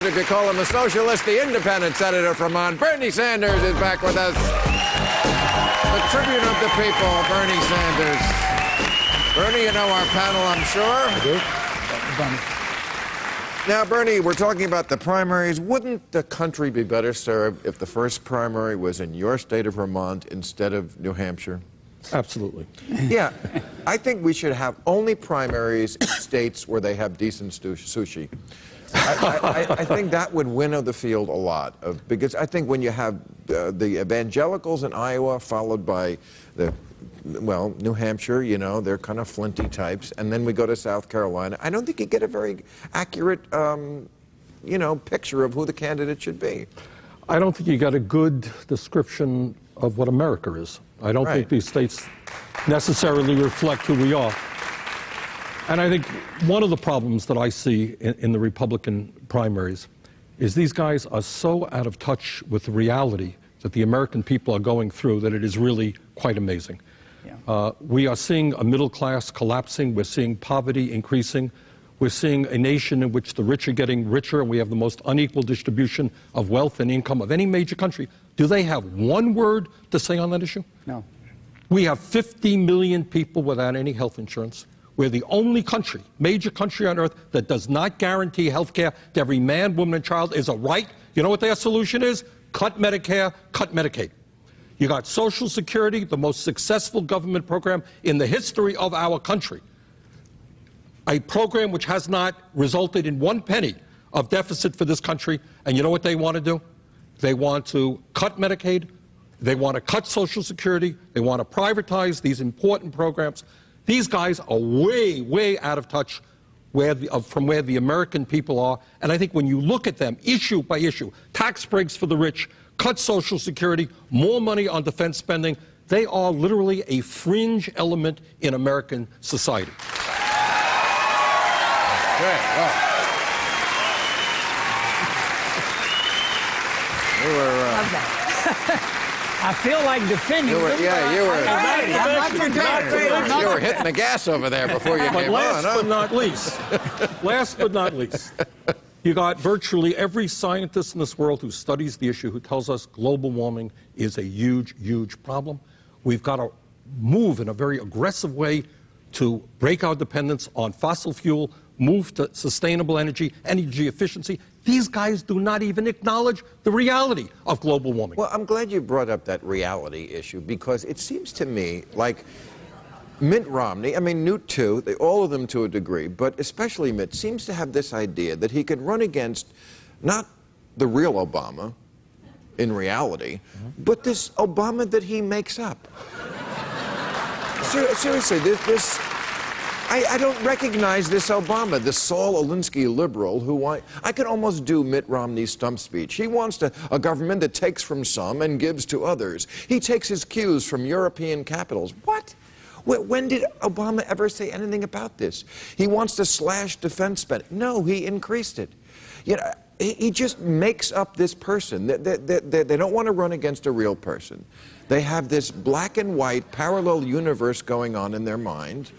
If you call him a socialist, the independent senator from Vermont, Bernie Sanders, is back with us. The tribune of the people, Bernie Sanders. Bernie, you know our panel, I'm sure. I do. Now, Bernie, we're talking about the primaries. Wouldn't the country be better served if the first primary was in your state of Vermont instead of New Hampshire? Absolutely. Yeah. I think we should have only primaries in states where they have decent sushi. I think that would winnow the field a lot, because I think when you have the evangelicals in Iowa followed by the, well, New Hampshire, you know, they're kind of flinty types, and then we go to South Carolina, I don't think you get a very accurate, you know, picture of who the candidate should be. I don't think you got a good description of what America is. I don't think these states necessarily reflect who we are. And I think one of the problems that I see in the Republican primaries is these guys are so out of touch with the reality that the American people are going through that it is really quite amazing. Yeah. We are seeing a middle class collapsing. We're seeing poverty increasing. We're seeing a nation in which the rich are getting richer, and we have the most unequal distribution of wealth and income of any major country. Do they have one word to say on that issue? No. We have 50 million people without any health insurance. We're the only country, major country on earth, that does not guarantee health care to every man, woman, and child is a right. You know what their solution is? Cut Medicare, cut Medicaid. You got Social Security, the most successful government program in the history of our country. A program which has not resulted in one penny of deficit for this country. And you know what they want to do? They want to cut Medicaid. They want to cut Social Security. They want to privatize these important programs. These guys are way, way out of touch from where the American people are. And I think when you look at them issue by issue, tax breaks for the rich, cut Social Security, more money on defense spending, they are literally a fringe element in American society. Okay, well. You were, I feel like defending them. You were hitting hitting the gas over there before you came on, huh? Last but not least, you got virtually every scientist in this world who studies the issue who tells us global warming is a huge, huge problem. We've got to move in a very aggressive way to break our dependence on fossil fuel, move to sustainable energy efficiency. These guys do not even acknowledge the reality of global warming. Well, I'm glad you brought up that reality issue, because it seems to me like Mitt Romney, I mean, Newt too, all of them to a degree, but especially Mitt, seems to have this idea that he could run against not the real Obama in reality, but this Obama that he makes up. Seriously, I don't recognize this Obama, this Saul Alinsky liberal who I could almost do Mitt Romney's stump speech. He wants a government that takes from some and gives to others. He takes his cues from European capitals. What? When did Obama ever say anything about this? He wants to slash defense spending. No, he increased it. You know, he just makes up this person. They don't want to run against a real person. They have this black and white parallel universe going on in their mind.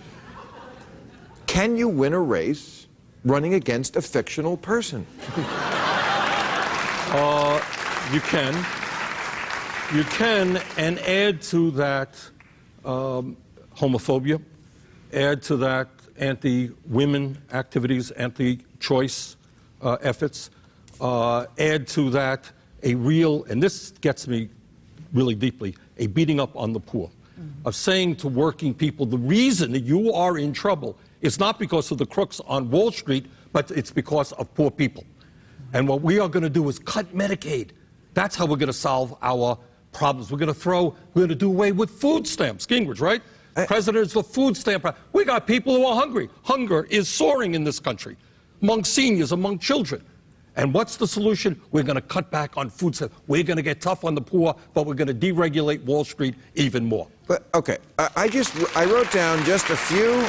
Can you win a race running against a fictional person? You can. You can, and add to that homophobia, add to that anti-women activities, anti-choice efforts, add to that a real, and this gets me really deeply, a beating up on the poor, of saying to working people, the reason that you are in trouble is not because of the crooks on Wall Street, but it's because of poor people. And what we are going to do is cut Medicaid. That's how we're going to solve our problems. We're going to do away with food stamps. Gingrich, right? President's the food stamp. We got people who are hungry. Hunger is soaring in this country, among seniors, among children. And what's the solution? We're going to cut back on food stamps. We're going to get tough on the poor, but we're going to deregulate Wall Street even more. But, okay, I wrote down just a few